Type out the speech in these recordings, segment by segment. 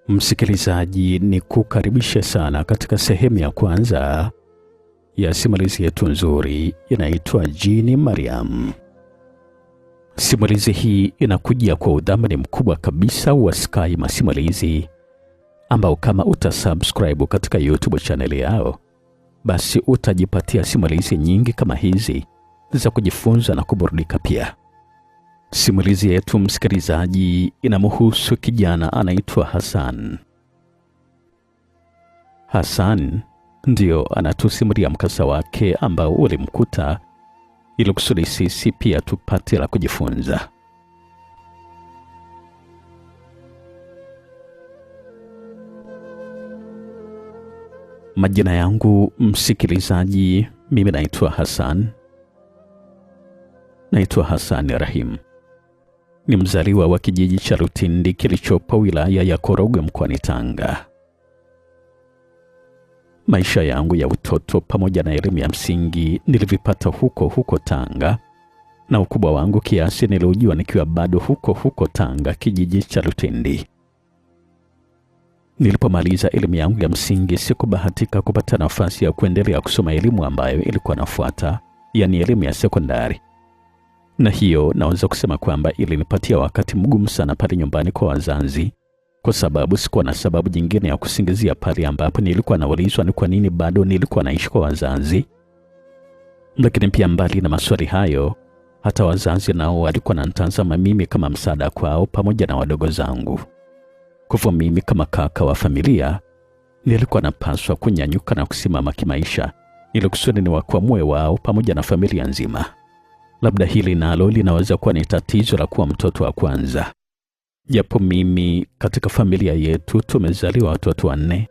Msikilizaji, ni kukaribisha sana katika sehemu ya kwanza ya simulizi yetu nzuri inaitwa Jini Mariam. Simulizi hii inakujia kwa udhamini mkubwa kabisa wa Sky Masimulizi, ambao kama utasubscribe katika YouTube channel yao, basi utajipatia simulizi nyingi kama hizi za kujifunza na kuburudika pia. Simulizi yetu msikilizaji inamhusu kijana anaitwa Hassan. Hassan ndio anatusimulia mkasa wake ambao ulimkuta, ili kusudi sisi pia tupate la kujifunza. Majina yangu msikilizaji, mimi naitwa Hassan. Naitwa Hassan Rahim. Ni mzaliwa wa kijiji cha Rutindi kilichopo wilaya ya Korogwe mkoani Tanga. Maisha yangu ya utoto pamoja na elimu ya msingi nilivipata huko Tanga, na ukubwa wangu kiasi niliujua nikiwa bado huko Tanga, kijiji cha Rutindi. Nilipomaliza elimu yangu ya msingi sikubahatika kupata nafasi ya kuendelea kusoma elimu ambayo ilikuwa nafuata, yani elimu ya sekondari. Na hiyo naweza kusema kwamba ilinipatia wakati mgumu sana pale nyumbani kwa wazazi, kwa sababu sikuwa na sababu nyingine ya kusingizia pale ambapo nilikuwa naulizwa ni kwa nini bado nilikuwa naishi kwa wazazi. Lakini pia mbali na maswali hayo, hata wazazi nao walikuwa wananitazama mimi kama msaada kwao pamoja na wadogo zangu. Kwa hivyo mimi kama kaka wa familia nilikuwa napaswa kunyanyuka na kusimama kimaisha, ili kusudi niwakwamue wao pamoja na familia nzima. Labda hili nalo linaweza kuwa ni tatizo la kuwa mtoto wa kwanza. Japo mimi katika familia yetu tumezaliwa watoto 4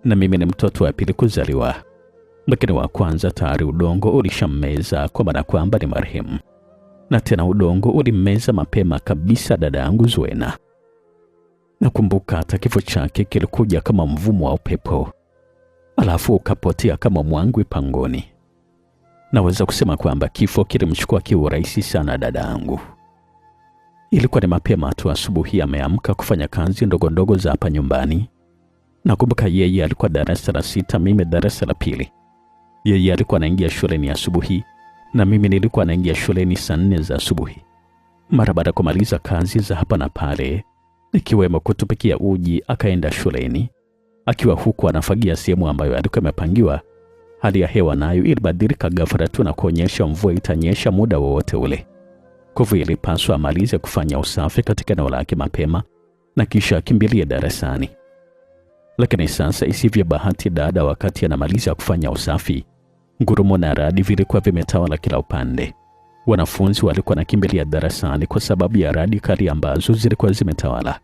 na mimi ni mtoto wa pili kuzaliwa, lakini wa kwanza tayari udongo ulishammeza, kwa maana kwamba ni marehemu, na tena udongo ulimmeza mapema kabisa dada yangu Zuena. Nakumbuka hata kifo chake kilikuja kama mvumo wa upepo, alafu ukapotea kama mwangwi pangoni. Naweza kusema kwamba kifo kilimchukua kiurahisi sana dada yangu. Ilikuwa ni mapema tu asubuhi, ameamka kufanya kazi ndogo za hapa nyumbani. Nakumbuka yeye alikuwa darasa la 6, mimi darasa la 2. Yeye alikuwa anaingia shuleni asubuhi na mimi nilikuwa naingia shuleni saa 4 za asubuhi. Mara baada ya kumaliza kazi za hapa na pale, ikiwemo kutupikia uji, akaenda shuleni. Akiwa huku anafagia sehemu ambayo alikuwa amepangiwa, hali ya hewa nayo ilibadilika ghafla tu na kuonyesha mvua itanyesha muda wowote ule. Kwa hivyo ilipaswa amalize kufanya usafi katika eneo lake mapema na kisha akimbilie darasani. Lakini sasa isivyo bahati, dada wakati anamaliza kufanya usafi, ngurumo na radi vilikuwa vimetawala kila upande. Wanafunzi walikuwa nakimbilia darasani kwa sababu ya radi kali ambazo zilikuwa zimetawala.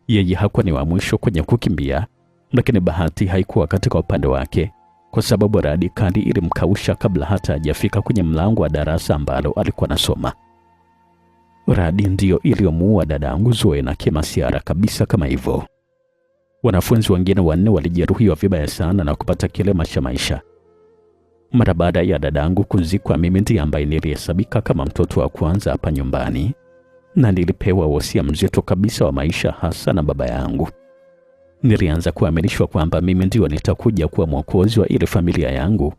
Yeye hakuwa ni wa mwisho kwenye kukimbia, lakini bahati haikuwa katika upande wake, kwa sababu radi kali ilimkausha kabla hata hajafika kwenye mlango wa darasa ambalo alikuwa nasoma. Radi ndiyo iliyomuua dadangu Zuena kimasiara kabisa kama hivyo. Wanafunzi wengine 4 walijeruhiwa vibaya sana na kupata kilema cha maisha. Mara baada ya dadangu kuzikwa, mimi ndiye ambaye nilihesabika kama mtoto wa kwanza hapa nyumbani, na nilipewa wosia mzito kabisa wa maisha, hasa na baba yangu. Nilianza kuaminishwa kwamba mimi ndio nitakuja kuwa mwokozi wa ile familia yangu,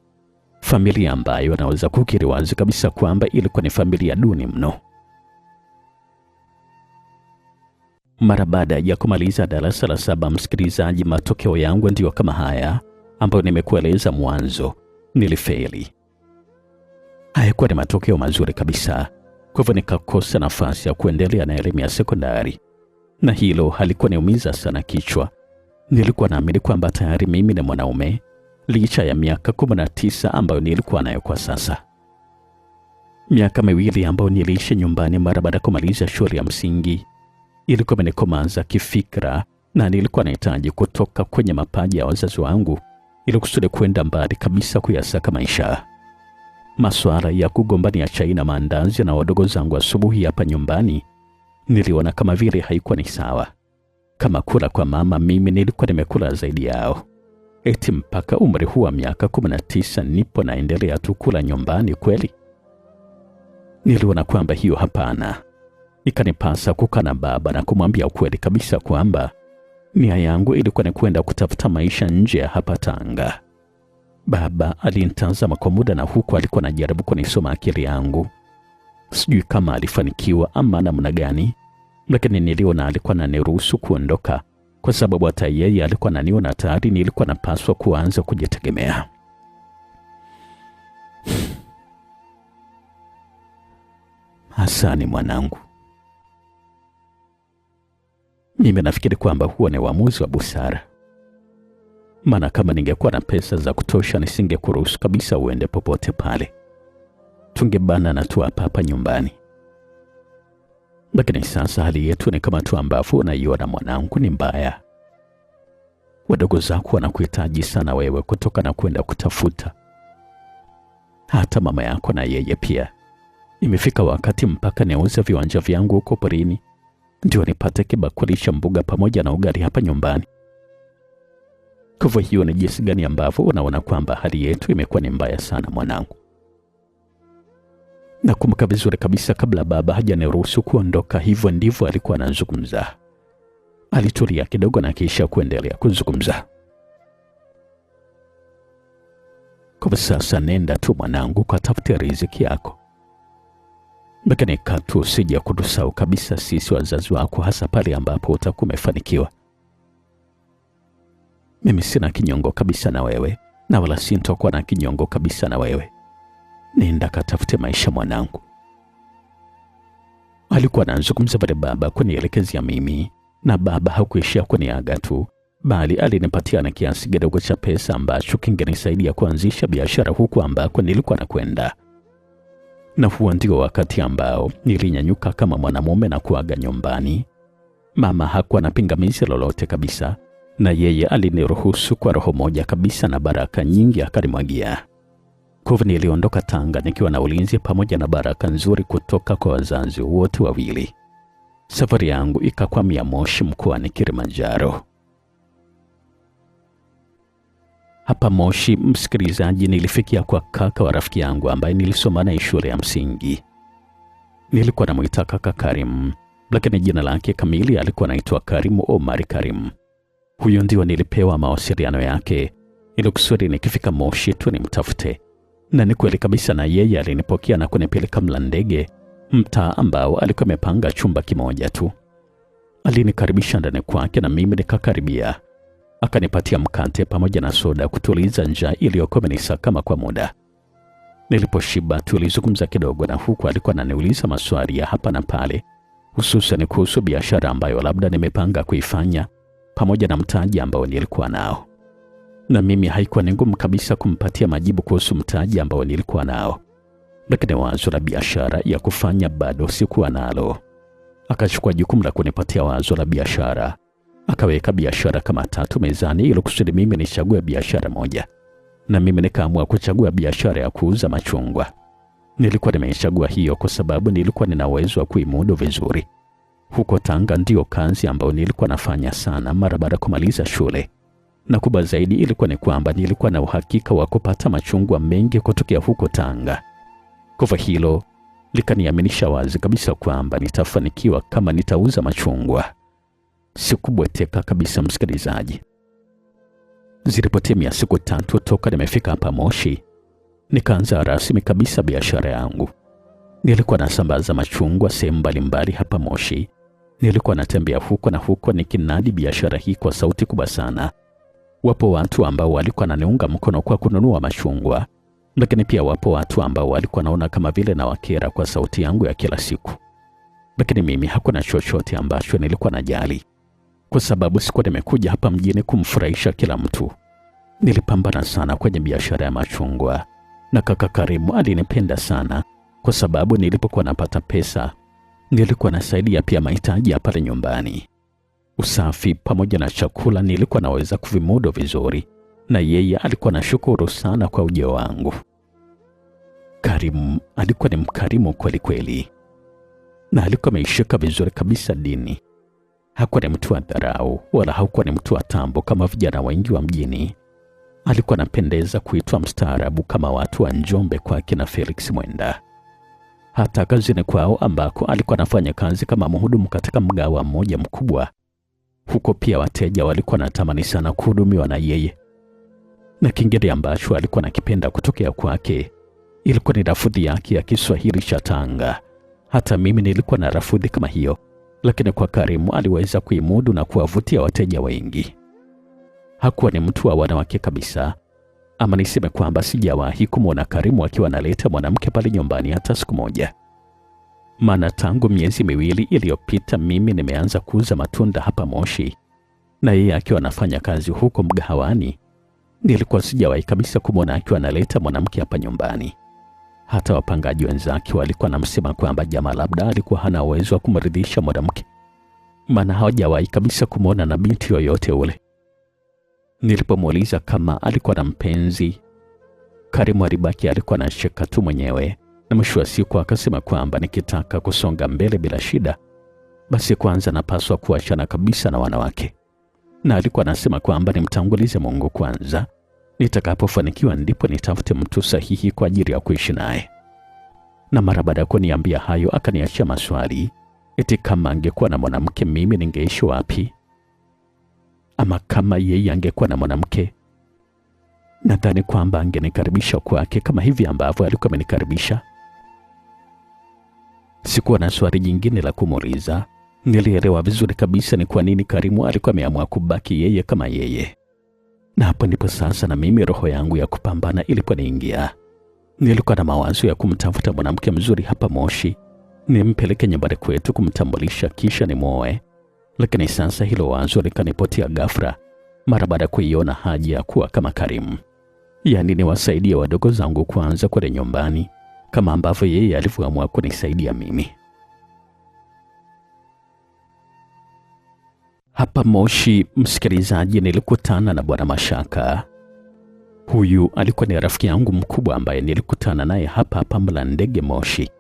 familia ambayo naweza kukiri wazi kabisa kwamba ilikuwa ni familia duni mno. Mara baada ya kumaliza darasa la 7, msikilizaji, matokeo yangu ndio kama haya ambayo nimekueleza mwanzo. Nilifeli. Hayakuwa ni matokeo mazuri kabisa, kwa hivyo nikakosa nafasi ya kuendelea na elimu ya sekondari, na hilo halikuwa niumiza sana kichwa. Nilikuwa naamini kwamba tayari mimi ni mwanaume, licha ya miaka 19 ambayo nilikuwa nayo kwa sasa. Miaka 2 ambayo niliishi nyumbani mara baada ya kumaliza shule ya msingi ilikuwa imenikomaza kifikra, na nilikuwa nahitaji kutoka kwenye mapaji ya wazazi wangu ili kusudi kwenda mbali kabisa kuyasaka maisha. Masuala ya kugombania chai na maandazi na wadogo zangu asubuhi hapa nyumbani niliona kama vile haikuwa ni sawa. Kama kula kwa mama, mimi nilikuwa nimekula zaidi yao. Eti mpaka umri huu wa miaka 19 nipo naendelea tu kula nyumbani kweli? Niliona kwamba hiyo hapana. Ikanipasa kukaa na baba na kumwambia ukweli kabisa kwamba Nia yangu ilikuwa ni kwenda kutafuta maisha nje ya hapa Tanga. Baba alinitazama kwa muda na huku alikuwa anajaribu kunisoma akili yangu. Sijui kama alifanikiwa ama namna gani, lakini niliona alikuwa ananiruhusu kuondoka kwa sababu hata yeye alikuwa ananiona tayari nilikuwa napaswa kuanza kujitegemea. Hasani mwanangu, mimi nafikiri kwamba huo ni uamuzi wa busara. Maana kama ningekuwa na pesa za kutosha nisingekuruhusu kabisa uende popote pale. Tungebana na tu hapa nyumbani. Lakini sasa hali yetu ni kama tu ambavyo unaiona mwanangu, ni mbaya. Wadogo zako wanakuhitaji sana wewe kutoka na kwenda kutafuta. Hata mama yako na yeye pia. Imefika wakati mpaka niuze viwanja vyangu huko porini ndio nipate kibakuli cha mboga pamoja na ugali hapa nyumbani. Kwa hiyo ni jinsi gani ambavyo unaona kwamba hali yetu imekuwa ni mbaya sana mwanangu. Nakumbuka vizuri kabisa kabla baba hajaniruhusu kuondoka, hivyo ndivyo alikuwa anazungumza. Alitulia kidogo na kisha kuendelea kuzungumza. Kwa sasa nenda tu mwanangu katafuta riziki yako. Lakini katu usije kutusahau kabisa sisi wazazi wako, hasa pale ambapo utakuwa umefanikiwa. Mimi sina kinyongo kabisa na wewe, na wala sintokuwa na kinyongo kabisa na wewe. Nenda katafute maisha mwanangu. Alikuwa anazungumza pale baba kunielekezea mimi, na baba hakuishia kuniaga tu, bali alinipatia na kiasi kidogo cha pesa ambacho kingenisaidia kuanzisha biashara huku ambako nilikuwa nakwenda. Na huo ndio wakati ambao nilinyanyuka kama mwanamume na kuaga nyumbani. Mama hakuwa na pingamizi lolote kabisa, na yeye aliniruhusu kwa roho moja kabisa na baraka nyingi akanimwagia. Kwa hivyo niliondoka Tanga nikiwa na ulinzi pamoja na baraka nzuri kutoka kwa wazazi wote wawili. Safari yangu ikakwamia Moshi mkoani Kilimanjaro. Hapa Moshi, msikilizaji, nilifikia kwa kaka wa rafiki yangu ambaye nilisoma naye shule ya msingi. Nilikuwa namuita kaka Karim, lakini jina lake kamili alikuwa anaitwa Karim Omar Karim. Huyo ndio nilipewa mawasiliano yake ili kusudi nikifika Moshi tu nimtafute. Na ni kweli kabisa, na yeye alinipokea na kunipeleka Mlandege, mtaa ambao alikuwa amepanga chumba kimoja tu. Alinikaribisha ndani kwake na mimi nikakaribia. Akanipatia mkate pamoja na soda kutuliza njaa iliyokuwa imenisakama kwa muda. Niliposhiba tulizungumza kidogo, na huku alikuwa ananiuliza maswali ya hapa na pale, hususan kuhusu biashara ambayo labda nimepanga kuifanya pamoja na mtaji ambao nilikuwa nao. Na mimi haikuwa ni ngumu kabisa kumpatia majibu kuhusu mtaji ambao nilikuwa nao, lakini wazo la biashara ya kufanya bado sikuwa nalo. Akachukua jukumu la kunipatia wazo la biashara. Akaweka biashara kama 3 mezani ili kusudi mimi nichague biashara moja. Na mimi nikaamua kuchagua biashara ya kuuza machungwa. Nilikuwa nimechagua hiyo kwa sababu nilikuwa nina uwezo wa kuimudu vizuri. Huko Tanga ndio kazi ambayo nilikuwa nafanya sana mara baada ya kumaliza shule. Na kubwa zaidi ilikuwa ni kwamba nilikuwa na uhakika wa kupata machungwa mengi kutokea huko Tanga. Kwa hilo likaniaminisha wazi kabisa kwamba nitafanikiwa kama nitauza machungwa. Sikubweteka kabisa msikilizaji. Zilipotimia siku 3 toka nimefika hapa Moshi, nikaanza rasmi kabisa biashara yangu. Nilikuwa nasambaza machungwa sehemu mbalimbali hapa Moshi. Nilikuwa natembea huko na huko nikinadi biashara hii kwa sauti kubwa sana. Wapo watu ambao walikuwa wananiunga mkono kwa kununua machungwa, lakini pia wapo watu ambao walikuwa naona kama vile na wakera kwa sauti yangu ya kila siku. Lakini mimi hakuna chochote ambacho nilikuwa najali, kwa sababu sikuwa nimekuja hapa mjini kumfurahisha kila mtu. Nilipambana sana kwenye biashara ya machungwa, na kaka Karimu alinipenda sana kwa sababu nilipokuwa napata pesa nilikuwa nasaidia pia mahitaji ya pale nyumbani. Usafi pamoja na chakula nilikuwa naweza kuvimudu vizuri, na yeye alikuwa anashukuru sana kwa ujio wangu. Karimu alikuwa ni mkarimu kweli kweli, na alikuwa ameishika vizuri kabisa dini. Hakuwa ni mtu wa dharau wala hakuwa ni mtu wa tambo kama vijana wengi wa mjini. Alikuwa anapendeza kuitwa mstaarabu kama watu wa Njombe kwa kina Felix Mwenda. Hata kazini kwao ambako alikuwa anafanya kazi kama mhudumu katika mgawa mmoja mkubwa, Huko pia wateja walikuwa natamani sana kuhudumiwa na yeye. Na kingine ambacho alikuwa nakipenda kutokea kwake ilikuwa ni lafudhi yake ya Kiswahili cha Tanga. Hata mimi nilikuwa na lafudhi kama hiyo, lakini kwa Karimu aliweza kuimudu na kuwavutia wateja wengi. Hakuwa ni mtu wa wanawake kabisa, ama niseme kwamba sijawahi kumwona Karimu akiwa analeta mwanamke pale nyumbani hata siku moja. Maana tangu miezi 2 iliyopita mimi nimeanza kuuza matunda hapa Moshi, na yeye akiwa anafanya kazi huko mgahawani, nilikuwa sijawahi kabisa kumwona akiwa analeta mwanamke hapa nyumbani. Hata wapangaji wenzake walikuwa namsema kwamba jamaa labda alikuwa hana uwezo wa kumridhisha mwanamke, maana hawajawahi kabisa kumwona na binti yoyote ule. Nilipomuuliza kama alikuwa na mpenzi, Karimu alibaki alikuwa anacheka tu mwenyewe, na mwisho wa siku akasema kwamba nikitaka kusonga mbele bila shida, basi kwanza napaswa kuachana kabisa na wanawake. Na alikuwa anasema kwamba nimtangulize Mungu kwanza, nitakapofanikiwa ndipo nitafute mtu sahihi kwa ajili ya kuishi naye. Na mara baada ya kuniambia hayo akaniachia maswali, eti kama angekuwa na mwanamke mimi ningeishi wapi? Ama kama yeye angekuwa na mwanamke, nadhani kwamba angenikaribisha kwake kama hivi ambavyo alikuwa amenikaribisha. Sikuwa na swali jingine la kumuuliza. Nilielewa vizuri kabisa ni kwa nini Karimu alikuwa ameamua kubaki yeye kama yeye. Na hapo ndipo sasa na mimi roho yangu ya kupambana iliponiingia. Nilikuwa na mawazo ya kumtafuta mwanamke mzuri hapa Moshi, nimpeleke nyumbani kwetu kumtambulisha kisha nimwoe. Lakini sasa hilo wazo likanipotea ghafla mara baada ya kuiona haja ya kuwa kama Karimu. Yaani niwasaidie wadogo zangu kwanza kule nyumbani kama ambavyo yeye alivyoamua kunisaidia mimi. Hapa Moshi, msikilizaji, nilikutana na Bwana Mashaka. Huyu alikuwa ni rafiki yangu mkubwa ambaye nilikutana naye hapa Mlandege Moshi.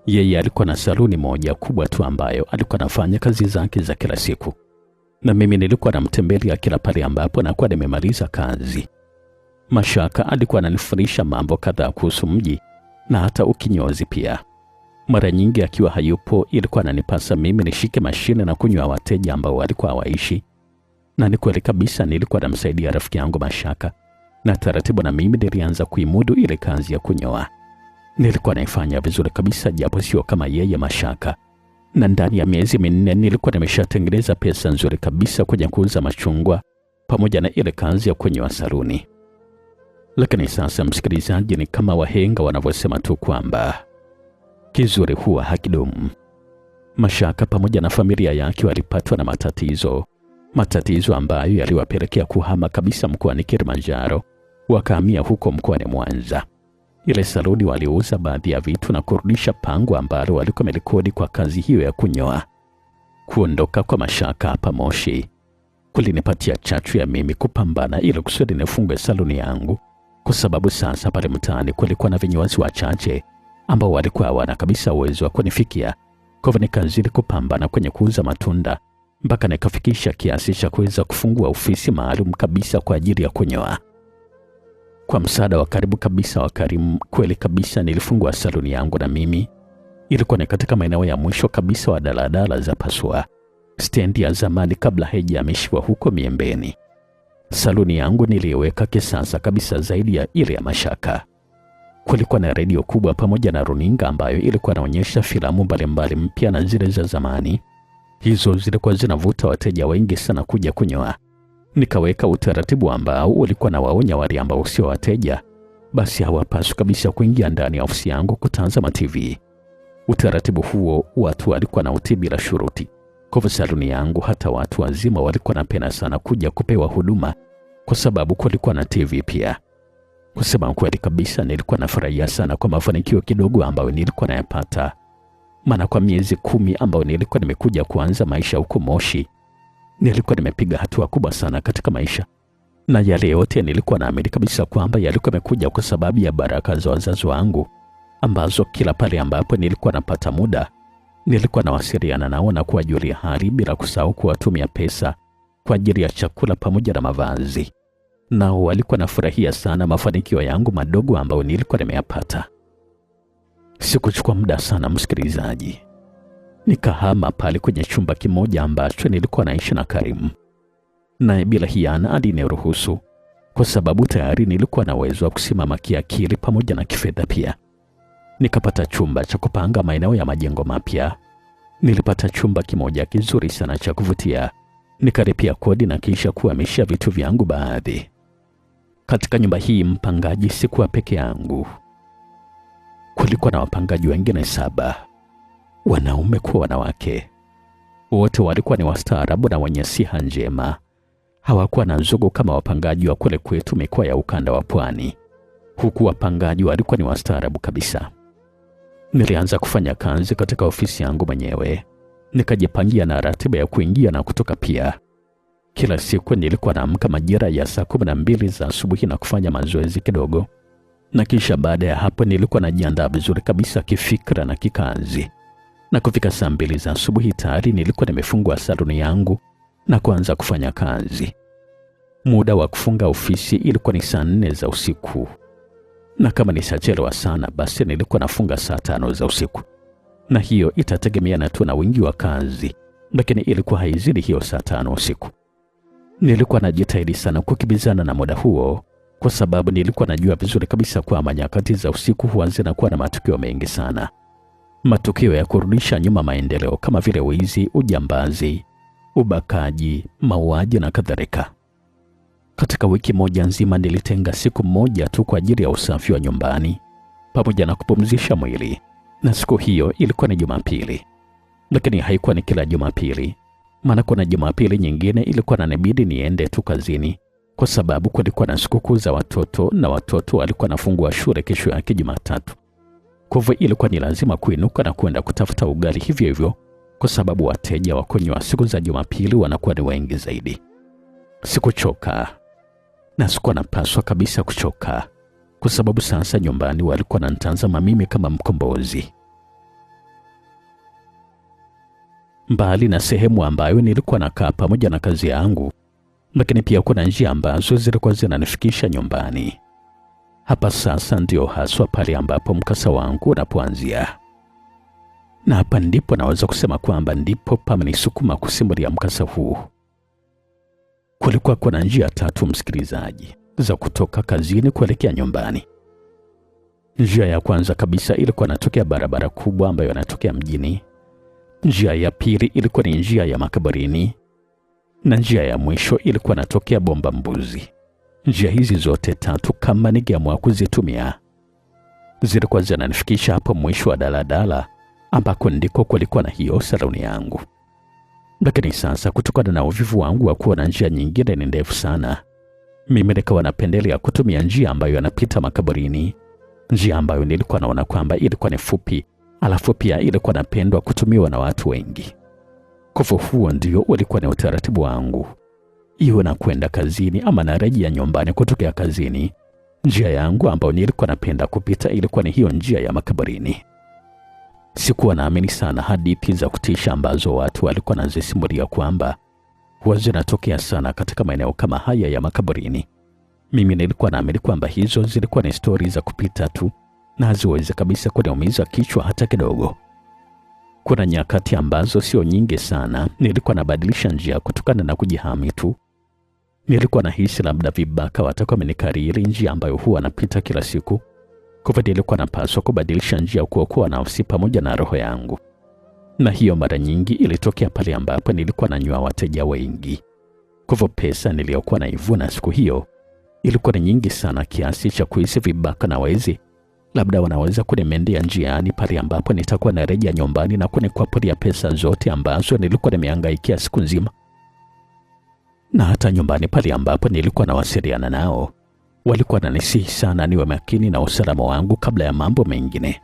Yeye alikuwa na saluni moja kubwa tu ambayo alikuwa anafanya kazi zake za kila siku. Na mimi nilikuwa namtembelea kila pale ambapo nakuwa nimemaliza kazi. Mashaka alikuwa ananifundisha mambo kadhaa kuhusu mji na hata ukinyozi pia. Mara nyingi akiwa hayupo ilikuwa ananipasa mimi nishike mashine na kunywa wateja ambao walikuwa hawaishi. Na ni kweli kabisa nilikuwa namsaidia rafiki yangu Mashaka, na taratibu na mimi nilianza kuimudu ile kazi ya kunyoa. Nilikuwa naifanya vizuri kabisa japo sio kama yeye Mashaka. Na ndani ya miezi 4 nilikuwa nimeshatengeneza pesa nzuri kabisa kwenye kuuza machungwa pamoja na ile kazi ya kunyoa saluni. Lakini sasa, msikilizaji, ni kama wahenga wanavyosema tu kwamba kizuri huwa hakidumu. Mashaka pamoja na familia yake walipatwa na matatizo ambayo yaliwapelekea kuhama kabisa mkoani Kilimanjaro, wakahamia huko mkoani Mwanza. Ile saluni waliuza baadhi ya vitu na kurudisha pango ambalo walikuwa wamelikodi kwa kazi hiyo ya kunyoa. Kuondoka kwa Mashaka hapa Moshi kulinipatia chachu ya mimi kupambana ili kusudi nifungue saluni yangu, kwa sababu sasa pale mtaani kulikuwa na vinyozi wachache ambao walikuwa hawana kabisa uwezo wa kunifikia. Kwa hivyo nikazidi kupambana kwenye kuuza matunda mpaka nikafikisha kiasi cha kuweza kufungua ofisi maalum kabisa kwa ajili ya kunyoa. Kwa msaada wa karibu kabisa wa Karimu, kweli kabisa nilifungua saluni yangu, na mimi ilikuwa ni katika maeneo ya mwisho kabisa wa daladala za Pasua, stendi ya zamani kabla haijahamishiwa huko Miembeni. Saluni yangu niliweka kisasa kabisa zaidi ya ile ya Mashaka. Kulikuwa na redio kubwa pamoja na runinga ambayo ilikuwa inaonyesha filamu mbalimbali mpya na zile za zamani. Hizo zilikuwa zinavuta wateja wengi sana kuja kunyoa. Nikaweka utaratibu ambao ulikuwa na waonya wale ambao sio wateja, basi hawapaswi kabisa kuingia ndani ya ofisi yangu kutazama TV. Utaratibu huo watu walikuwa na utii bila shuruti. Kwa saluni yangu hata watu wazima walikuwa napenda sana kuja kupewa huduma kwa sababu kulikuwa na TV pia. Kusema kweli kabisa nilikuwa nafurahia sana kwa mafanikio kidogo ambayo nilikuwa nayapata. Maana kwa miezi 10 ambayo nilikuwa nimekuja kuanza maisha huko Moshi, nilikuwa nimepiga hatua kubwa sana katika maisha. Na yale yote nilikuwa naamini kabisa kwamba yalikuwa yamekuja kwa sababu ya baraka za wazazi wangu, ambazo kila pale ambapo nilikuwa napata muda nilikuwa nawasiliana nao na kuwajulia hali, bila kusahau kuwatumia pesa kwa ajili ya chakula pamoja na mavazi. Nao walikuwa nafurahia sana mafanikio yangu madogo ambayo nilikuwa nimeyapata. Sikuchukua muda sana, msikilizaji. Nikahama pale kwenye chumba kimoja ambacho nilikuwa naishi na Karim, naye bila hiana aliniruhusu kwa sababu tayari nilikuwa na uwezo wa kusimama kiakili pamoja na kifedha pia. Nikapata chumba cha kupanga maeneo ya majengo mapya. Nilipata chumba kimoja kizuri sana cha kuvutia. Nikalipia kodi na kisha kuhamisha vitu vyangu baadhi. Katika nyumba hii mpangaji sikuwa peke yangu. Kulikuwa na wapangaji wengine 7, wanaume kwa wanawake. Wote walikuwa ni wastaarabu na wenye siha njema. Hawakuwa na nzugu kama wapangaji wa kule kwetu mikoa ya ukanda wa Pwani. Huku wapangaji walikuwa ni wastaarabu kabisa. Nilianza kufanya kazi katika ofisi yangu mwenyewe. Nikajipangia na ratiba ya kuingia na kutoka pia. Kila siku nilikuwa naamka majira ya saa 12 za asubuhi na kufanya mazoezi kidogo. Na kisha baada ya hapo nilikuwa najiandaa vizuri kabisa kifikra na kikazi. Na kufika saa 2 za asubuhi tayari nilikuwa nimefungua saluni yangu na kuanza kufanya kazi. Muda wa kufunga ofisi ilikuwa ni saa 4 za usiku. Na kama nisachelewa sana basi nilikuwa nafunga saa 5 za usiku. Na hiyo itategemeana tu na wingi wa kazi, lakini ilikuwa haizidi hiyo saa 5 usiku. Nilikuwa najitahidi sana kukibizana na muda huo kwa sababu nilikuwa najua vizuri kabisa kwamba nyakati za usiku huwa zinakuwa na matukio mengi sana. Matukio ya kurudisha nyuma maendeleo kama vile wizi, ujambazi, ubakaji, mauaji na kadhalika. Katika wiki moja nzima nilitenga siku moja tu kwa ajili ya usafi wa nyumbani pamoja na kupumzisha mwili. Na siku hiyo ilikuwa ni Jumapili. Lakini haikuwa ni kila Jumapili. Maana kuna Jumapili nyingine ilikuwa inanibidi niende tu kazini kwa sababu kulikuwa na sikukuu za watoto na watoto walikuwa nafungua shule kesho yake Jumatatu. Kwa hivyo ilikuwa ni lazima kuinuka na kwenda kutafuta ugali hivyo hivyo kwa sababu wateja wa kunywa siku za Jumapili wanakuwa ni wengi zaidi. Sikuchoka. Na sikuwa napaswa kabisa kuchoka kwa sababu sasa nyumbani walikuwa wananitazama mimi kama mkombozi. Mbali na sehemu ambayo nilikuwa nakaa pamoja na kazi yangu, lakini pia kuna njia ambazo zilikuwa zinanifikisha nyumbani. Hapa sasa ndio haswa pale ambapo mkasa wangu unapoanzia. Na hapa ndipo naweza kusema kwamba ndipo pamenisukuma kusimulia mkasa huu. Kulikuwa kuna njia 3, msikilizaji, za kutoka kazini kuelekea nyumbani. Njia ya kwanza kabisa ilikuwa inatokea barabara kubwa ambayo inatokea mjini. Njia ya pili ilikuwa ni njia ya makaburini. Na njia ya mwisho ilikuwa inatokea Bomba Mbuzi. Njia hizi zote 3 kama ningeamua kuzitumia zilikuwa zinanifikisha hapo mwisho wa daladala ambako ndiko kulikuwa na hiyo saluni yangu. Lakini sasa kutokana na uvivu wangu wa kuwa na njia nyingine ni ndefu sana, mimi nikawa napendelea kutumia njia ambayo inapita makaburini. Njia ambayo nilikuwa naona kwamba ilikuwa ni fupi, alafu pia ilikuwa napendwa kutumiwa na watu wengi. Kwa hivyo huo ndio ulikuwa ni utaratibu wangu. Iwe na kwenda kazini ama narejea nyumbani kutokea kazini, njia yangu ambayo nilikuwa napenda kupita ilikuwa ni hiyo njia ya makaburini. Sikuwa naamini sana hadithi za kutisha ambazo watu walikuwa nazisimulia kwamba huwa zinatokea sana katika maeneo kama haya ya makaburini. Mimi nilikuwa naamini kwamba hizo zilikuwa ni stori za kupita tu na haziwezi kabisa kuniumiza kichwa hata kidogo. Kuna nyakati ambazo sio nyingi sana nilikuwa nabadilisha njia kutokana na kujihami tu. Nilikuwa nahisi labda vibaka watakuwa wamenikariri njia ambayo huwa napita kila siku. Kwa hivyo nilikuwa napaswa kubadilisha njia kuokoa nafsi pamoja na roho yangu. Na hiyo mara nyingi ilitokea pale ambapo nilikuwa nanywa wateja wengi. Kwa hivyo pesa niliyokuwa naivuna siku hiyo ilikuwa ni nyingi sana kiasi cha kuhisi vibaka na wezi labda wanaweza kunimendea njiani pale ambapo nitakuwa narejea nyumbani na kunikwapulia pesa zote ambazo nilikuwa nimehangaikia siku nzima. Na hata nyumbani pale ambapo nilikuwa nawasiliana nao, walikuwa wananisihi sana niwe makini na usalama wangu kabla ya mambo mengine.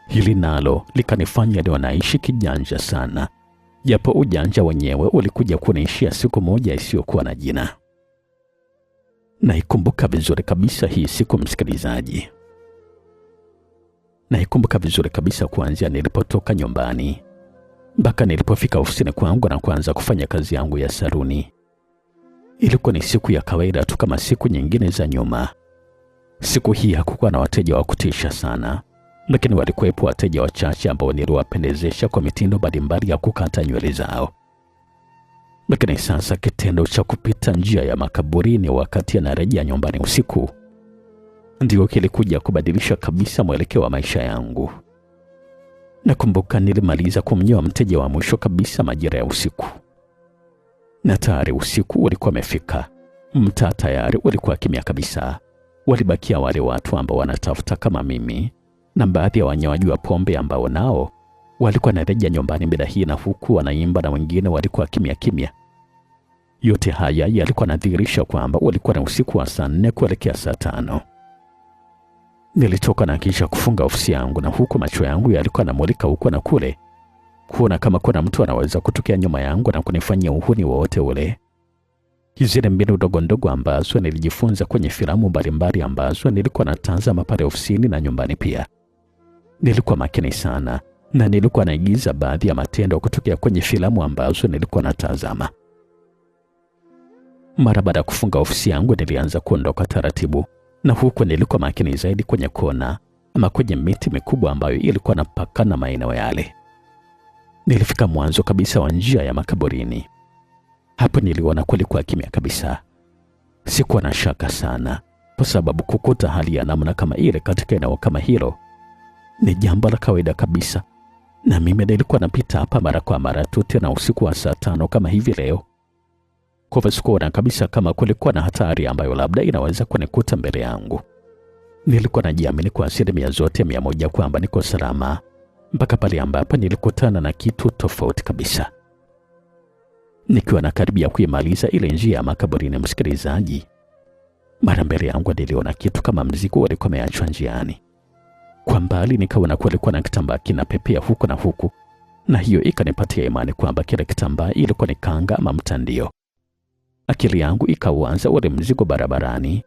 Hili nalo likanifanya niwe naishi kijanja sana, japo ujanja wenyewe ulikuja kuniishia siku moja isiyokuwa na jina. Naikumbuka vizuri kabisa hii siku, msikilizaji. Naikumbuka vizuri kabisa kuanzia nilipotoka nyumbani mpaka nilipofika ofisini kwangu na kuanza kufanya kazi yangu ya saluni. Ilikuwa ni siku ya kawaida tu kama siku nyingine za nyuma. Siku hii hakukuwa na wateja wa kutisha sana, lakini walikuwepo wateja wachache ambao niliwapendezesha kwa mitindo mbalimbali ya kukata nywele zao. Lakini sasa kitendo cha kupita njia ya makaburini wakati anarejea nyumbani usiku ndio kilikuja kubadilisha kabisa mwelekeo wa maisha yangu. Nakumbuka nilimaliza kumnyoa mteja wa mwisho kabisa majira ya usiku, na tayari usiku ulikuwa umefika. Mtaa tayari ulikuwa kimya kabisa. Walibakia wale watu ambao wanatafuta kama mimi na baadhi ya wanywaji wa pombe ambao nao walikuwa wanarejea nyumbani bila hii, na huku wanaimba na wengine walikuwa kimya kimya. Yote haya yalikuwa yanadhihirisha kwamba walikuwa na usiku wa saa 4 kuelekea saa 5. Nilitoka na kisha kufunga ofisi yangu, na huku macho yangu yalikuwa yanamulika huko na kule kuona kama kuna mtu anaweza kutokea nyuma yangu na kunifanyia uhuni wowote ule. Hizi ni mbinu ndogo ndogo ambazo nilijifunza kwenye filamu mbalimbali ambazo nilikuwa natazama pale ofisini na nyumbani pia. Nilikuwa makini sana na nilikuwa naigiza baadhi ya matendo kutokea kwenye filamu ambazo nilikuwa natazama. Mara baada ya kufunga ofisi yangu nilianza kuondoka taratibu, na huko nilikuwa makini zaidi kwenye kona ama kwenye miti mikubwa ambayo ilikuwa inapakana maeneo yale. Nilifika mwanzo kabisa wa njia ya makaburini. Hapo niliona kulikuwa kimya kabisa. Sikuwa na shaka sana, kwa sababu kukuta hali ya namna kama ile katika eneo kama hilo ni jambo la kawaida kabisa, na mimi nilikuwa napita hapa mara kwa mara tu, tena usiku wa saa 5 kama hivi leo. Kwa hivyo sikuona kabisa kama kulikuwa na hatari ambayo labda inaweza kunikuta mbele yangu. Nilikuwa najiamini kwa 100% kwamba niko salama, mpaka pale ambapo nilikutana na kitu tofauti kabisa. Nikiwa nakaribia kuimaliza ile njia ya makaburini, msikilizaji, mara mbele yangu niliona kitu kama mzigo ulikuwa umeachwa njiani. Kwa mbali nikaona kulikuwa na kitambaa kinapepea huko na huku, na hiyo ikanipatia imani kwamba kile kitambaa ilikuwa ni kanga ama mtandio. Akili yangu ikauanza ule mzigo barabarani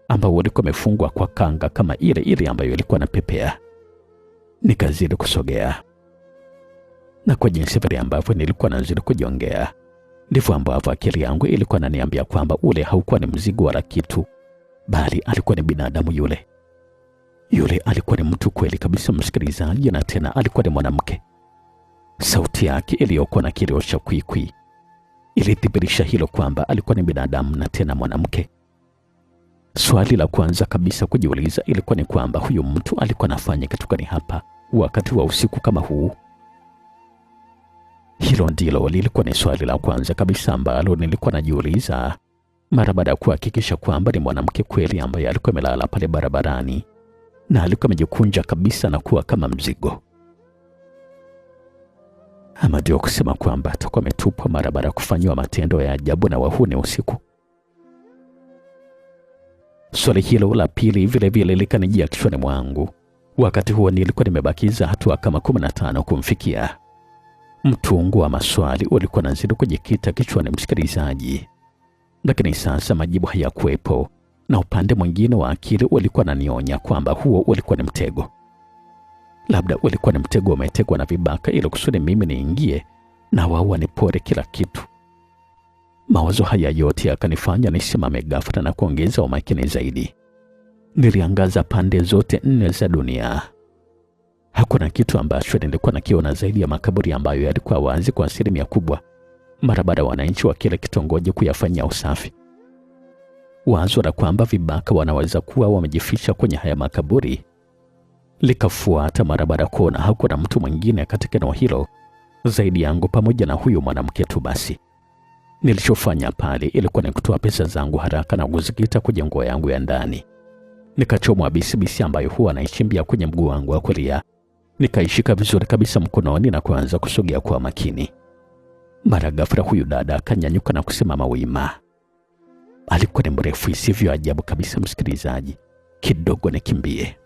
ambao ulikuwa umefungwa kwa kanga kama ile ile ambayo ilikuwa inapepea. Nikazidi kusogea, na kwa jinsi vile ambavyo nilikuwa nazidi kujiongea, ndivyo ambavyo akili yangu ilikuwa inaniambia kwamba ule haukuwa ni mzigo wala kitu, bali alikuwa ni binadamu yule. Yule alikuwa ni mtu kweli kabisa, msikilizaji, na tena alikuwa ni mwanamke. Sauti yake iliyokuwa na kilio cha kwikwi ilithibitisha hilo kwamba alikuwa ni binadamu na tena mwanamke. Swali la kwanza kabisa kujiuliza ilikuwa ni kwamba huyu mtu alikuwa anafanya kitu gani hapa wakati wa usiku kama huu? Hilo ndilo lilikuwa ni swali la kwanza kabisa ambalo nilikuwa najiuliza mara baada ya kuhakikisha kwamba ni mwanamke kweli ambaye alikuwa amelala pale barabarani na alikuwa amejikunja kabisa na kuwa kama mzigo. Ama ndio kusema kwamba atakuwa ametupwa mara baada ya kufanyiwa matendo ya ajabu na wahuni usiku. Swali hilo la pili vile vile likanijia kichwani mwangu. Wakati huo nilikuwa nimebakiza hatua kama 15 kumfikia. Mtungu wa maswali ulikuwa unazidi kujikita kichwani, msikilizaji, lakini sasa majibu hayakuwepo, na upande mwingine wa akili ulikuwa unanionya kwamba huo ulikuwa ni mtego. Labda ulikuwa ni mtego umetegwa na vibaka ili kusudi mimi niingie na wao wanipore kila kitu. Mawazo haya yote yakanifanya nisimame ghafla na kuongeza umakini zaidi. Niliangaza pande zote 4 za dunia. Hakuna kitu ambacho nilikuwa nakiona zaidi ya makaburi ambayo yalikuwa wazi kwa 100% kubwa mara baada ya wananchi wa kile kitongoji kuyafanyia usafi. Wazo la kwamba vibaka wanaweza kuwa wamejificha kwenye haya makaburi likafuata mara baada ya kuona hakuna mtu mwingine katika eneo hilo zaidi yangu pamoja na huyu mwanamke tu. Basi nilichofanya pale ilikuwa ni kutoa pesa zangu haraka na kuzikita kwenye nguo yangu ya ndani. Nikachomwa bisibisi ambayo huwa naichimbia kwenye mguu wangu wa kulia. Nikaishika vizuri kabisa mkononi na kuanza kusogea kwa makini. Mara ghafla huyu dada akanyanyuka na kusimama wima. Alikuwa ni mrefu isivyo ajabu kabisa, msikilizaji. Kidogo nikimbie.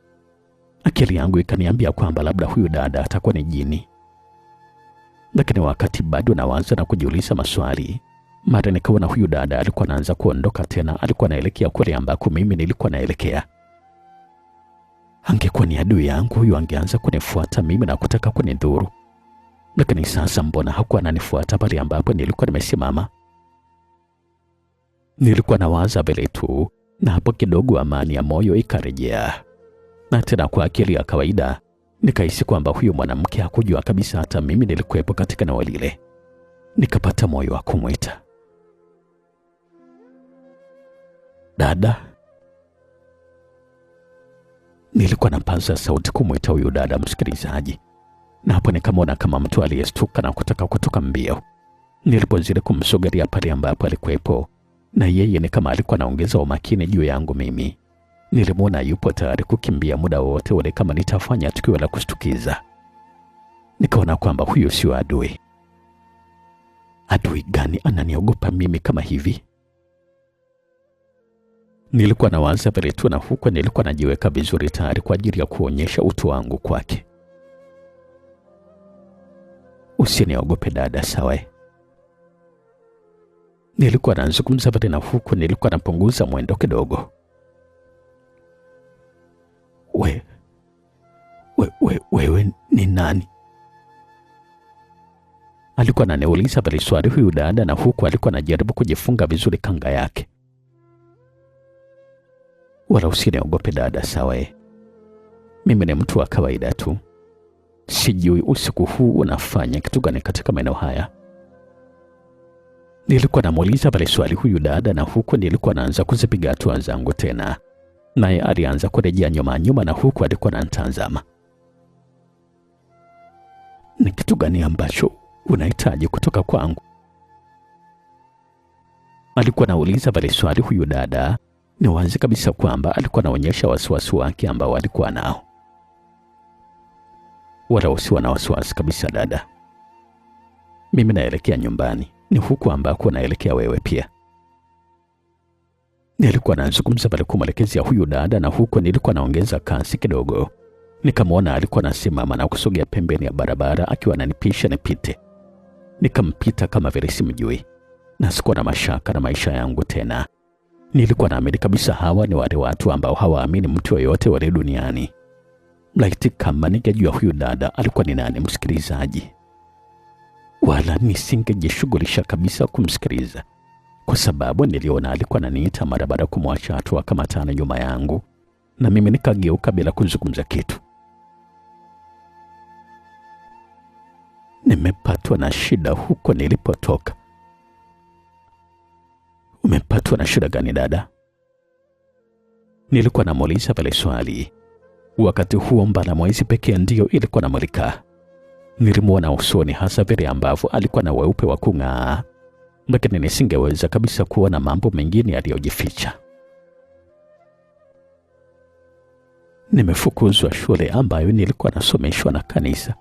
Akili yangu ikaniambia kwamba labda huyu dada atakuwa ni jini. Lakini wakati bado nawaza na kujiuliza maswali, mara nikaona huyu dada alikuwa anaanza kuondoka tena. Alikuwa anaelekea kule ambako mimi nilikuwa naelekea. Angekuwa ni adui yangu huyu, angeanza kunifuata mimi na kutaka kunidhuru. Lakini sasa mbona hakuwa ananifuata pale ambapo nilikuwa nimesimama? Nilikuwa nawaza vile tu, na hapo kidogo amani ya moyo ikarejea. Na tena kwa akili ya kawaida Nikahisi kwamba huyo mwanamke hakujua kabisa hata mimi nilikuwepo katika eneo lile. Nikapata moyo wa kumwita, dada. Nilikuwa napaza sauti kumwita huyu dada, msikilizaji, na hapo nikamwona kama mtu aliyestuka na kutaka kutoka mbio. Nilipozidi kumsogelea pale ambapo alikuwepo, na yeye ni kama alikuwa anaongeza umakini juu yangu mimi. Nilimwona yupo tayari kukimbia muda wote ule kama nitafanya tukio la kushtukiza. Nikaona kwamba huyo sio adui. Adui gani ananiogopa mimi kama hivi? Nilikuwa nawaza vile tu, na huko nilikuwa najiweka vizuri tayari kwa ajili ya kuonyesha utu wangu kwake. Usiniogope dada, sawa? Nilikuwa nazungumza vile, na huko nilikuwa napunguza mwendo kidogo. Wewe ni nani? Alikuwa ananiuliza vile swali huyu dada, na huku alikuwa anajaribu kujifunga vizuri kanga yake. Wala usiniogope dada, sawa? Mimi ni mtu wa kawaida tu. Sijui usiku huu unafanya kitu gani katika maeneo haya. Nilikuwa namuuliza vile swali huyu dada, na huku nilikuwa naanza kuzipiga hatua zangu tena. Naye alianza kurejea nyuma, na huku alikuwa ananitazama. Ni kitu gani ambacho unahitaji kutoka kwangu? Alikuwa nauliza vile swali huyu dada. Ni wazi kabisa kwamba alikuwa anaonyesha wasiwasi wake ambao alikuwa nao. Wala usiwa na wasiwasi kabisa dada. Mimi naelekea nyumbani, ni huku ambako naelekea wewe pia. Nilikuwa nazungumza pale kumwelekezea huyu dada, na huko nilikuwa naongeza kasi kidogo. Nikamwona alikuwa anasimama na kusogea pembeni ya barabara akiwa ananipisha nipite. Nikampita kama vile simjui, na sikuwa na mashaka na maisha yangu tena. Nilikuwa naamini kabisa hawa ni wale watu ambao hawaamini mtu yoyote wale duniani. Laiti kama ningejua huyu dada alikuwa ni nani, msikilizaji, wala nisingejishughulisha kabisa kumsikiliza, kwa sababu niliona alikuwa ananiita mara baada ya kumwacha hatua kama 5 nyuma yangu, na mimi nikageuka bila kuzungumza kitu. Nimepatwa na shida huko nilipotoka. Umepatwa na shida gani dada? Nilikuwa namuuliza pale swali. Wakati huo mbala mwezi pekee ndio ilikuwa namulika. Nilimwona usoni, hasa vile ambavyo alikuwa na weupe wa kung'aa, lakini nisingeweza kabisa kuona mambo mengine yaliyojificha. Nimefukuzwa shule ambayo nilikuwa nasomeshwa na kanisa.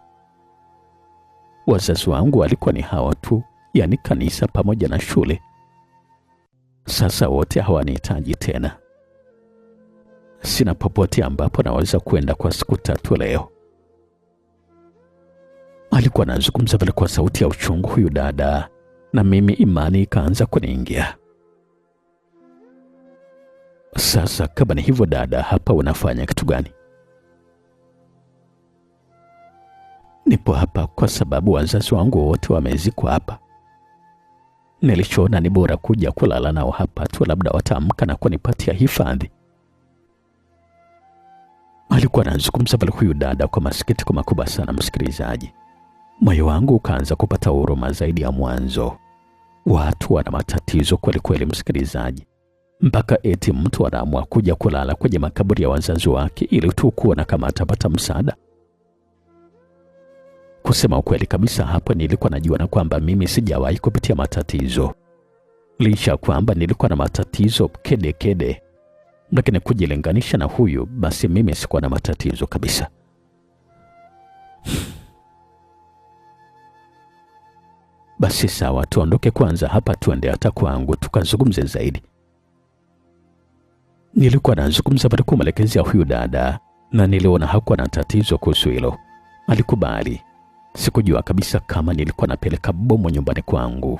Wazazi wangu walikuwa ni hawa tu, yani kanisa pamoja na shule. Sasa wote hawanihitaji tena. Sina popote ambapo naweza kwenda kwa siku 3 leo. Alikuwa anazungumza vile kwa sauti ya uchungu huyu dada, na mimi imani ikaanza kuniingia. Sasa kama ni hivyo dada, hapa unafanya kitu gani? Nipo hapa kwa sababu wazazi wangu wote wamezikwa hapa. Nilichoona ni bora kuja kulala nao hapa tu, labda wataamka na kunipatia hifadhi. Alikuwa anazungumza vile huyu dada kwa masikitiko makubwa sana, msikilizaji. Moyo wangu ukaanza kupata huruma zaidi ya mwanzo. Watu wana matatizo kweli kweli, msikilizaji, mpaka eti mtu anaamua kuja kulala kwenye makaburi ya wazazi wake ili tu kuona kama atapata msaada. Kusema ukweli kabisa, hapo nilikuwa najua na kwamba mimi sijawahi kupitia matatizo. Licha kwamba nilikuwa na matatizo kede, lakini kujilinganisha na huyu, basi mimi sikuwa na matatizo kabisa. Basi sawa, tuondoke kwanza hapa, tuende hata kwangu tukazungumze zaidi. Nilikuwa nazungumza bado kumwelekezea huyu dada, na niliona hakuwa na tatizo kuhusu hilo. Alikubali. Sikujua kabisa kama nilikuwa napeleka bomu nyumbani kwangu.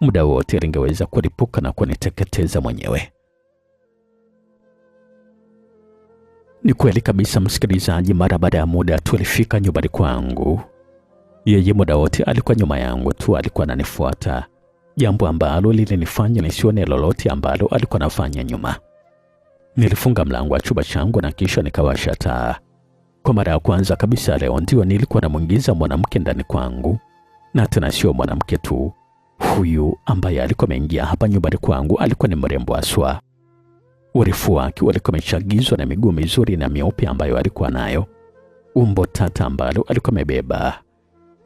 Muda wote lingeweza kulipuka na kuniteketeza mwenyewe. Ni kweli kabisa, msikilizaji, mara baada ya muda tulifika nyumbani kwangu. Yeye muda wote alikuwa nyuma yangu tu, alikuwa ananifuata, jambo ambalo lilinifanya nisione lolote ambalo alikuwa anafanya nyuma. Nilifunga mlango wa chumba changu na kisha nikawasha taa. Kwa mara ya kwanza kabisa leo ndio nilikuwa namwingiza mwanamke ndani kwangu, na tena sio mwanamke tu. Huyu ambaye alikuwa ameingia hapa nyumbani kwangu alikuwa ni mrembo aswa. Urefu wake ulikuwa umechagizwa na miguu mizuri na mieupe ambayo alikuwa nayo. Umbo tata ambalo alikuwa amebeba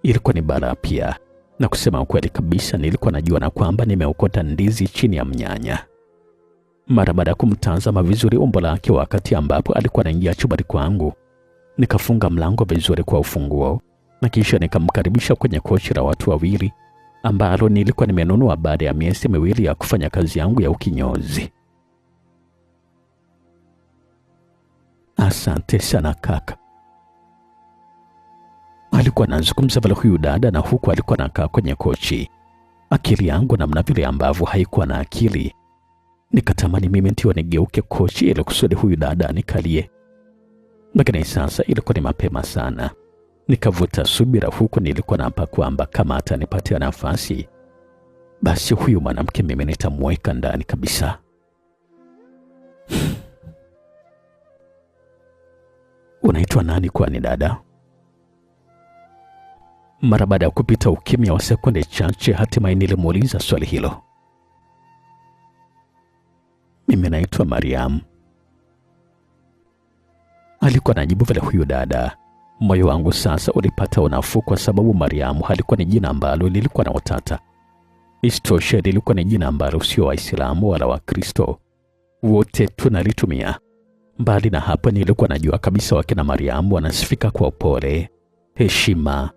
ilikuwa ni balaa pia, na kusema ukweli kabisa nilikuwa najua na kwamba nimeokota ndizi chini ya mnyanya. Mara baada ya kumtazama vizuri umbo lake wakati ambapo alikuwa anaingia chumbani kwangu, nikafunga mlango vizuri kwa ufunguo na kisha nikamkaribisha kwenye kochi la watu wawili ambalo nilikuwa nimenunua baada ya miezi miwili ya kufanya kazi yangu ya ukinyozi. Asante sana kaka. Alikuwa anazungumza vile huyu dada, na huku alikuwa anakaa kwenye kochi. Akili yangu namna vile ambavyo haikuwa na akili, nikatamani mimi ndio nigeuke kochi ili kusudi huyu dada nikalie. Lakini sasa ilikuwa ni mapema sana. Nikavuta subira, huku nilikuwa naapa kwamba kama atanipatia nafasi, basi huyu mwanamke mimi nitamweka ndani kabisa. Unaitwa nani kwani dada? Mara baada ya kupita ukimya wa sekunde chache, hatimaye nilimuuliza swali hilo. Mimi naitwa Mariam. Alikuwa anajibu vile huyu dada. Moyo wangu sasa ulipata unafuu kwa sababu Mariamu halikuwa ni jina ambalo lilikuwa na utata. Isitoshe lilikuwa ni jina ambalo sio Waislamu wala Wakristo wote tunalitumia. Mbali na hapo, nilikuwa najua kabisa wakina Mariamu wanasifika kwa upole, heshima,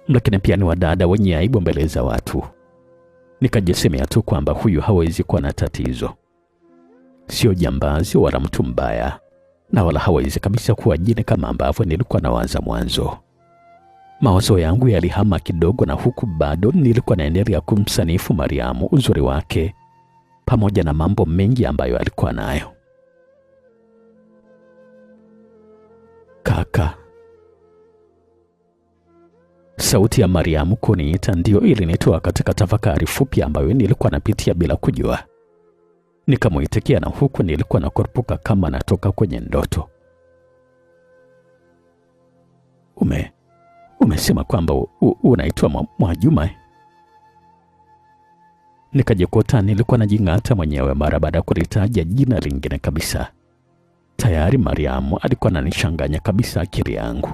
lakini pia ni wadada wenye aibu mbele za watu. Nikajisemea tu kwamba huyu hawezi kuwa na tatizo, sio jambazi wala mtu mbaya, na wala hawezi kabisa kuwa jini kama ambavyo nilikuwa nawaza mwanzo. Mawazo yangu yalihama kidogo, na huku bado nilikuwa naendelea kumsanifu Mariamu, uzuri wake pamoja na mambo mengi ambayo alikuwa nayo. Kaka. Sauti ya Mariamu kuniita ndio ilinitoa katika tafakari fupi ambayo nilikuwa napitia bila kujua. Nikamuitikia, na huku nilikuwa nakorpuka kama natoka kwenye ndoto. Umesema kwamba unaitwa Mwajuma? Nikajikuta nilikuwa najing'ata mwenyewe mara baada ya kulitaja jina lingine kabisa. Tayari Mariamu alikuwa ananishanganya kabisa akili yangu.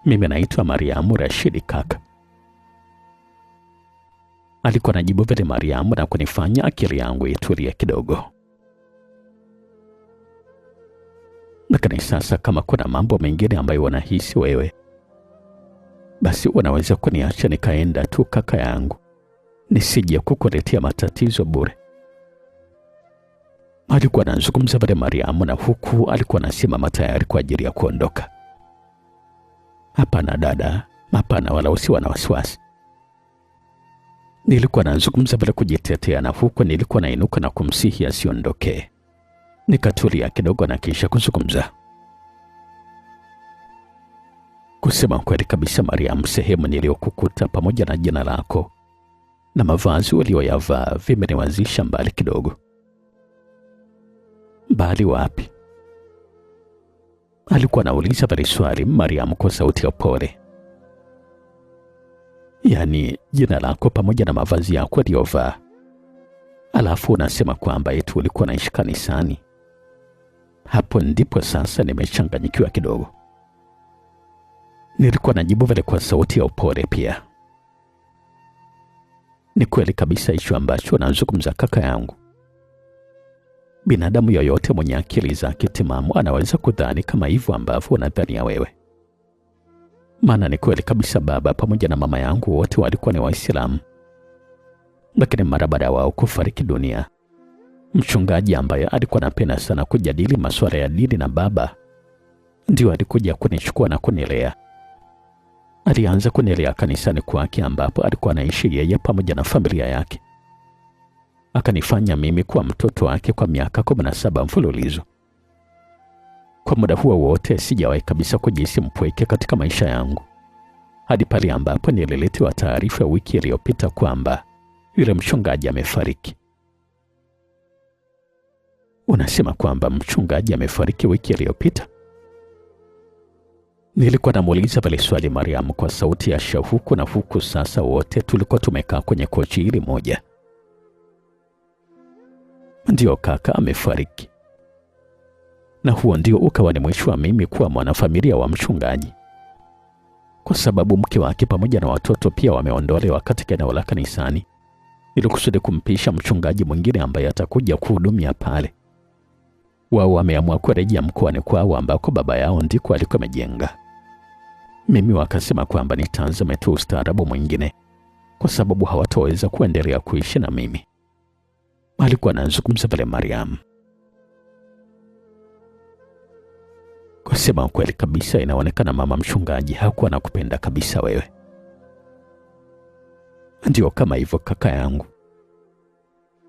Mimi naitwa Mariamu Rashidi kaka. Alikuwa anajibu vile Mariamu na kunifanya akili yangu itulie kidogo. Lakini sasa kama kuna mambo mengine ambayo wanahisi wewe, basi unaweza kuniacha nikaenda tu kaka yangu, nisije kukuletea matatizo bure. Alikuwa anazungumza vile Mariamu, na huku alikuwa anasimama tayari kwa ajili ya kuondoka. Hapana dada, hapana, wala usiwe na wasiwasi. Nilikuwa nazungumza bila kujitetea, na huku nilikuwa nainuka na kumsihi asiondoke. Nikatulia kidogo na kisha kuzungumza. Kusema kweli kabisa Mariam, sehemu niliyokukuta pamoja na jina lako na mavazi uliyoyavaa vimeniwazisha mbali kidogo. Mbali wapi? Alikuwa anauliza vile swali Mariam kwa sauti ya pole. Yaani jina lako pamoja na mavazi yako uliyovaa, alafu unasema kwamba eti ulikuwa naishi kanisani? Hapo ndipo sasa nimechanganyikiwa kidogo. Nilikuwa najibu vile kwa sauti ya upole pia. Ni kweli kabisa hicho ambacho nazungumza kaka yangu. Binadamu yoyote mwenye akili zake timamu anaweza kudhani kama hivyo ambavyo unadhania wewe. Maana ni kweli kabisa baba pamoja na mama yangu wote walikuwa ni Waislamu. Lakini mara baada ya wao kufariki dunia, mchungaji ambaye alikuwa anapenda sana kujadili masuala ya dini na baba ndio alikuja kunichukua na kunilea. Alianza kunilea kanisani kwake ambapo alikuwa anaishi yeye pamoja na familia yake. Akanifanya mimi kuwa mtoto wake kwa miaka 17 mfululizo. Kwa muda huo wote sijawahi kabisa kujihisi mpweke katika maisha yangu, hadi pale ambapo nililetewa taarifa wiki iliyopita kwamba yule mchungaji amefariki. Unasema kwamba mchungaji amefariki wiki iliyopita? Nilikuwa namuuliza pale swali Mariam kwa sauti ya shauku, na huku sasa wote tulikuwa tumekaa kwenye kochi hili moja. Ndio kaka, amefariki. Na huo ndio ukawa ni mwisho wa mimi kuwa mwanafamilia wa mchungaji, kwa sababu mke wake pamoja na watoto pia wameondolewa katika eneo la kanisani ili kusudi kumpisha mchungaji mwingine ambaye atakuja kuhudumia pale. Wao wameamua kurejea mkoani kwao ambako baba yao ndiko alikuwa amejenga. Mimi wakasema kwamba nitazame tu ustaarabu mwingine, kwa sababu hawataweza kuendelea kuishi na mimi. Alikuwa anazungumza pale Mariam. Kusema ukweli kabisa, inaonekana mama mchungaji hakuwa anakupenda kabisa wewe. Ndio kama hivyo kaka yangu,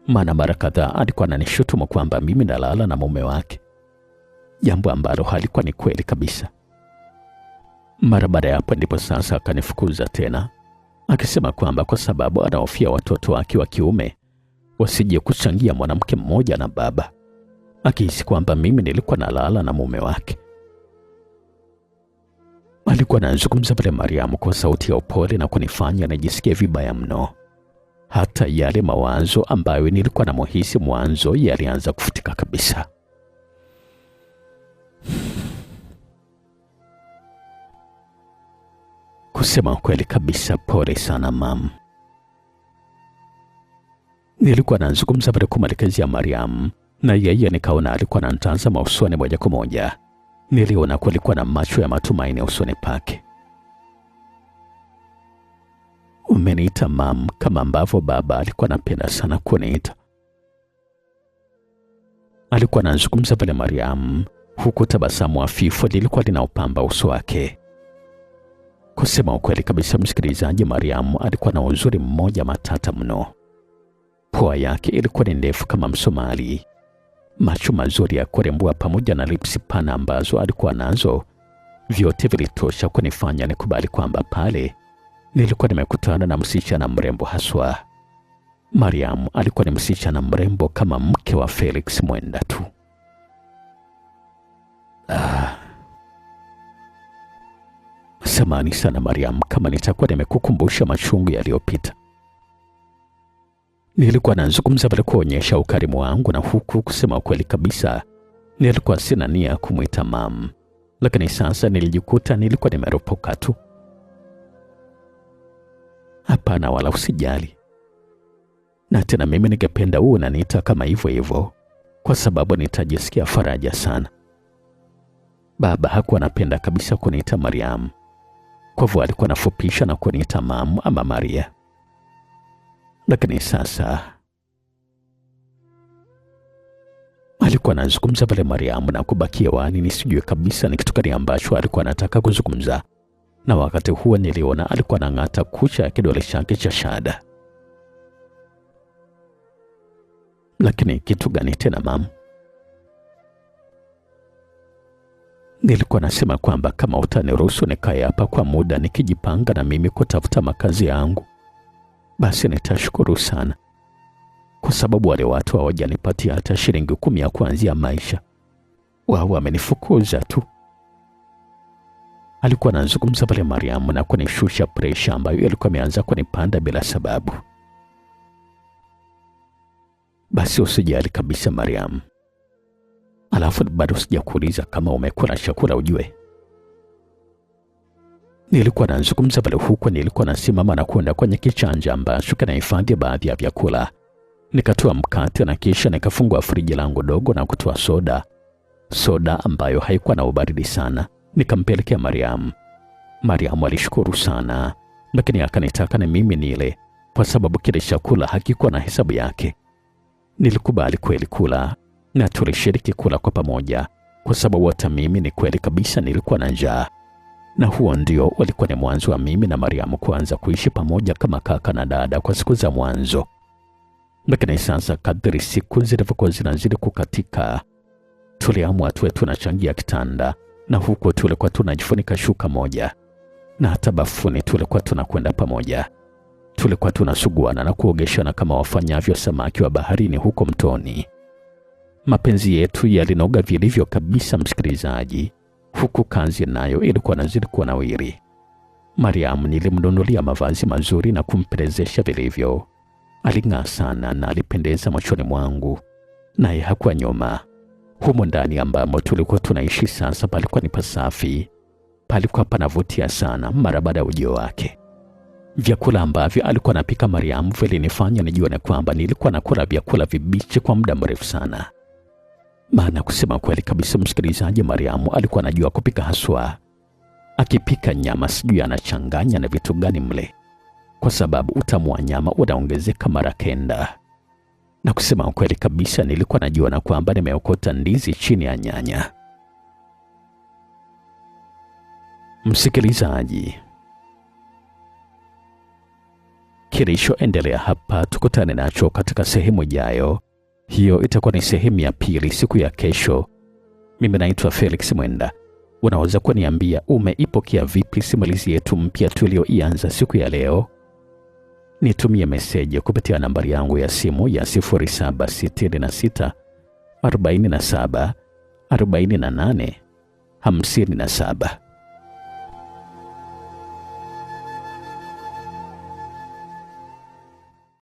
maana mara kadhaa alikuwa ananishutumu kwamba mimi nalala na mume wake, jambo ambalo halikuwa ni kweli kabisa. Mara baada ya hapo ndipo sasa akanifukuza tena, akisema kwamba kwa sababu anahofia watoto wake wa kiume wasije kuchangia mwanamke mmoja na baba, akihisi kwamba mimi nilikuwa nalala na mume wake. Alikuwa anazungumza pale Mariamu kwa sauti ya upole na kunifanya nijisikie vibaya mno. Hata yale mawazo ambayo nilikuwa namuhisi mwanzo yalianza kufutika kabisa. Kusema kweli kabisa, pole sana mam. Nilikuwa nazungumza pale kumwelekezea Mariam, na yeye nikaona alikuwa ananitazama usoni moja kwa moja. Niliona kulikuwa na macho ya matumaini usoni pake. Umeniita mam kama ambavyo baba alikuwa anapenda sana kuniita. Alikuwa anazungumza pale Mariam, huku tabasamu hafifu lilikuwa linaupamba uso wake. Kusema ukweli kabisa msikilizaji, Mariam alikuwa na uzuri mmoja matata mno. Pua yake ilikuwa ni ndefu kama Msomali, macho mazuri ya kurembua pamoja na lipsi pana ambazo alikuwa nazo, vyote vilitosha kunifanya nikubali kwamba pale nilikuwa nimekutana na msichana mrembo haswa. Mariam alikuwa ni msichana mrembo kama mke wa Felix Mwenda tu. Samahani sana Mariam kama nitakuwa nimekukumbusha machungu yaliyopita. Nilikuwa nazungumza bila kuonyesha ukarimu wangu, na huku kusema ukweli kabisa nilikuwa sina nia kumuita mam, lakini sasa nilijikuta nilikuwa nimeropoka tu. Hapana, wala usijali. Na tena mimi ningependa uwe unaniita kama hivyo hivyo, kwa sababu nitajisikia faraja sana. Baba hakuwa anapenda kabisa kuniita Mariam, kwa hivyo alikuwa anafupisha na kuniita mam ama Maria. Lakini sasa alikuwa anazungumza pale Mariam na kubakia wani nisijue kabisa ni kitu gani ambacho alikuwa anataka kuzungumza. Na wakati huo niliona alikuwa anang'ata kucha ya kidole chake cha shahada. Lakini kitu gani tena mam? Nilikuwa nasema kwamba kama utaniruhusu nikae hapa kwa muda nikijipanga na mimi kutafuta makazi yangu, basi nitashukuru sana, kwa sababu wale watu hawajanipatia hata shilingi 10 ya kuanzia maisha. Wao wamenifukuza tu. Alikuwa anazungumza pale Mariam na kunishusha presha ambayo ilikuwa imeanza kunipanda bila sababu. Basi usijali kabisa Mariam. Alafu bado sijakuuliza kama umekula chakula ujue. Nilikuwa nazungumza pale huko nilikuwa nasimama na kwenda kwenye kichanja ambacho kinahifadhi baadhi ya vyakula. Nikatoa mkate na kisha nikafungua friji langu dogo na kutoa soda ambayo haikuwa na ubaridi sana. Nikampelekea Mariam. Mariam alishukuru sana, lakini akanitaka na mimi nile, kwa sababu kile chakula hakikuwa na hesabu yake. Nilikubali kweli kula, na tulishiriki kula kwa pamoja, kwa sababu hata mimi ni kweli kabisa nilikuwa na njaa. Na huo ndio walikuwa ni mwanzo wa mimi na Mariam kuanza kuishi pamoja kama kaka na dada kwa siku za mwanzo. Lakini sasa kadri siku zilivyokuwa zinazidi kukatika, tuliamua tuwe tunachangia kitanda, na huko tulikuwa tunajifunika shuka moja, na hata bafuni tulikuwa tunakwenda pamoja. Tulikuwa tunasuguana na kuogeshana kama wafanyavyo samaki wa baharini huko mtoni. Mapenzi yetu yalinoga vilivyo kabisa, msikilizaji, huku kazi nayo ilikuwa nazidi kunawiri. Mariamu nilimnunulia mavazi mazuri na kumpendezesha vilivyo. Aling'aa sana na alipendeza machoni mwangu, naye hakuwa nyuma. Humo ndani ambamo tulikuwa tunaishi sasa palikuwa ni pasafi, palikuwa panavutia sana mara baada ya ujio wake. Vyakula ambavyo alikuwa anapika Mariamu vilinifanya nijione kwamba nilikuwa nakula vyakula vibichi kwa muda mrefu sana. Maana kusema kweli kabisa, msikilizaji, Mariamu alikuwa anajua kupika haswa. Akipika nyama sijui anachanganya na vitu gani mle, kwa sababu utamu wa nyama unaongezeka mara kenda. Na kusema kweli kabisa, nilikuwa najua na kwamba nimeokota ndizi chini ya nyanya. Msikilizaji, kilichoendelea hapa tukutane nacho katika sehemu ijayo. Hiyo itakuwa ni sehemu ya pili siku ya kesho. Mimi naitwa Felix Mwenda. Unaweza kuniambia umeipokea vipi simulizi yetu mpya tulioianza siku ya leo? Nitumie meseji kupitia nambari yangu ya simu ya 0766 47 48 57.